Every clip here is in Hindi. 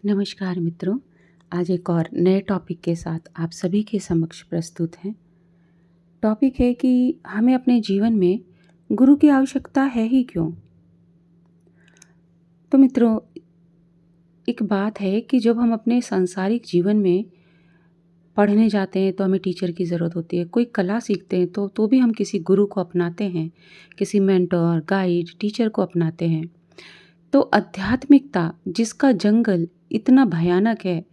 नमस्कार मित्रों, आज एक और नए टॉपिक के साथ आप सभी के समक्ष प्रस्तुत हैं। टॉपिक है कि हमें अपने जीवन में गुरु की आवश्यकता है ही क्यों? तो मित्रों, एक बात है कि जब हम अपने सांसारिक जीवन में पढ़ने जाते हैं तो हमें टीचर की ज़रूरत होती है। कोई कला सीखते हैं तो भी हम किसी गुरु को अपनाते हैं, किसी मेंटर, गाइड, टीचर को अपनाते हैं। तो आध्यात्मिकता जिसका जंगल इतना भयानक है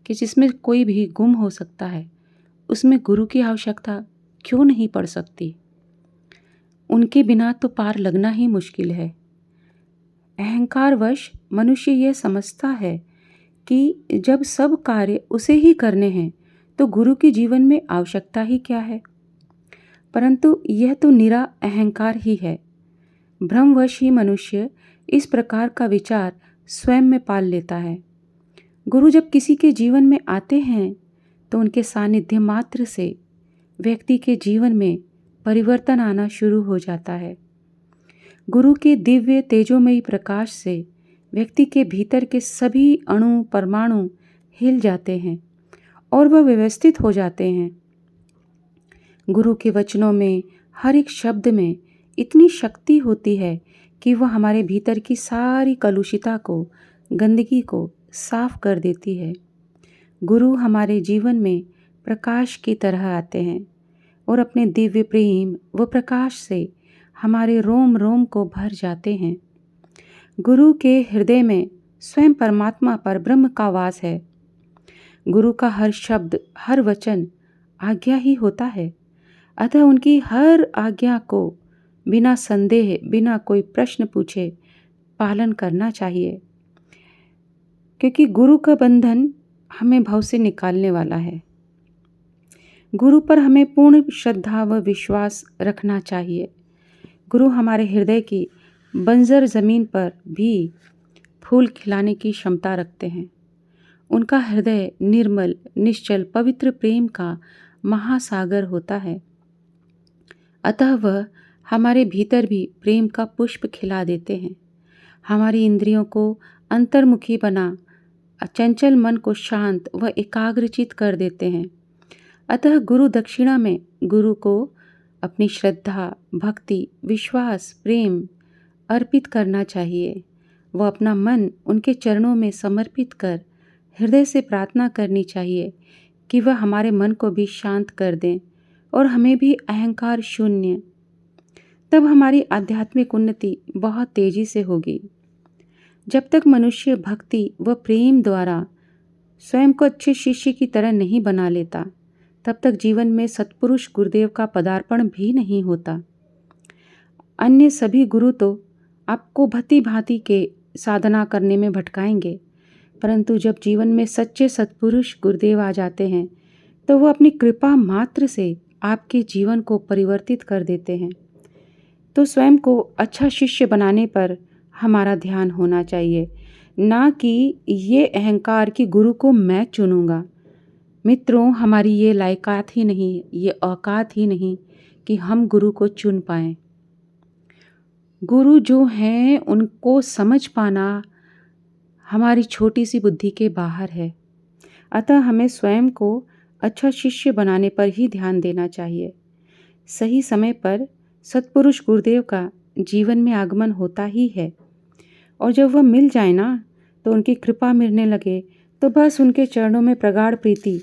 कि जिसमें कोई भी गुम हो सकता है, उसमें गुरु की आवश्यकता क्यों नहीं पड़ सकती? उनके बिना तो पार लगना ही मुश्किल है। अहंकारवश मनुष्य यह समझता है कि जब सब कार्य उसे ही करने हैं, तो गुरु की जीवन में आवश्यकता ही क्या है? परंतु यह तो निरा अहंकार ही है। भ्रमवश ही मनुष्य इस प्रकार का विचार स्वयं में पाल लेता है। गुरु जब किसी के जीवन में आते हैं तो उनके सानिध्य मात्र से व्यक्ति के जीवन में परिवर्तन आना शुरू हो जाता है। गुरु के दिव्य तेजोमयी प्रकाश से व्यक्ति के भीतर के सभी अणु परमाणु हिल जाते हैं और वह व्यवस्थित हो जाते हैं। गुरु के वचनों में हर एक शब्द में इतनी शक्ति होती है कि वह हमारे भीतर की सारी कलुषिता को, गंदगी को साफ कर देती है। गुरु हमारे जीवन में प्रकाश की तरह आते हैं और अपने दिव्य प्रेम व प्रकाश से हमारे रोम रोम को भर जाते हैं। गुरु के हृदय में स्वयं परमात्मा पर ब्रह्म का वास है। गुरु का हर शब्द, हर वचन आज्ञा ही होता है। अतः उनकी हर आज्ञा को बिना संदेह, बिना कोई प्रश्न पूछे पालन करना चाहिए, क्योंकि गुरु का बंधन हमें भव से निकालने वाला है। गुरु पर हमें पूर्ण श्रद्धा व विश्वास रखना चाहिए। गुरु हमारे हृदय की बंजर ज़मीन पर भी फूल खिलाने की क्षमता रखते हैं। उनका हृदय निर्मल, निश्चल, पवित्र प्रेम का महासागर होता है। अतः वह हमारे भीतर भी प्रेम का पुष्प खिला देते हैं। हमारी इंद्रियों को अंतर्मुखी बना चंचल मन को शांत व एकाग्रचित कर देते हैं। अतः गुरु दक्षिणा में गुरु को अपनी श्रद्धा, भक्ति, विश्वास, प्रेम अर्पित करना चाहिए। वह अपना मन उनके चरणों में समर्पित कर हृदय से प्रार्थना करनी चाहिए कि वह हमारे मन को भी शांत कर दें और हमें भी अहंकार शून्य। तब हमारी आध्यात्मिक उन्नति बहुत तेजी से होगी। जब तक मनुष्य भक्ति व प्रेम द्वारा स्वयं को अच्छे शिष्य की तरह नहीं बना लेता, तब तक जीवन में सत्पुरुष गुरुदेव का पदार्पण भी नहीं होता। अन्य सभी गुरु तो आपको भांति भांति के साधना करने में भटकाएंगे, परंतु जब जीवन में सच्चे सत्पुरुष गुरुदेव आ जाते हैं तो वह अपनी कृपा मात्र से आपके जीवन को परिवर्तित कर देते हैं। तो स्वयं को अच्छा शिष्य बनाने पर हमारा ध्यान होना चाहिए, ना कि ये अहंकार कि गुरु को मैं चुनूँगा। मित्रों, हमारी ये लायकात ही नहीं, ये औकात ही नहीं कि हम गुरु को चुन पाएँ। गुरु जो हैं उनको समझ पाना हमारी छोटी सी बुद्धि के बाहर है। अतः हमें स्वयं को अच्छा शिष्य बनाने पर ही ध्यान देना चाहिए। सही समय पर सत्पुरुष गुरुदेव का जीवन में आगमन होता ही है, और जब वह मिल जाए ना, तो उनकी कृपा मिलने लगे तो बस उनके चरणों में प्रगाढ़ प्रीति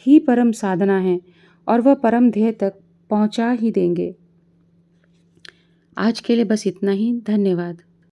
ही परम साधना है और वह परम ध्येय तक पहुंचा ही देंगे। आज के लिए बस इतना ही। धन्यवाद।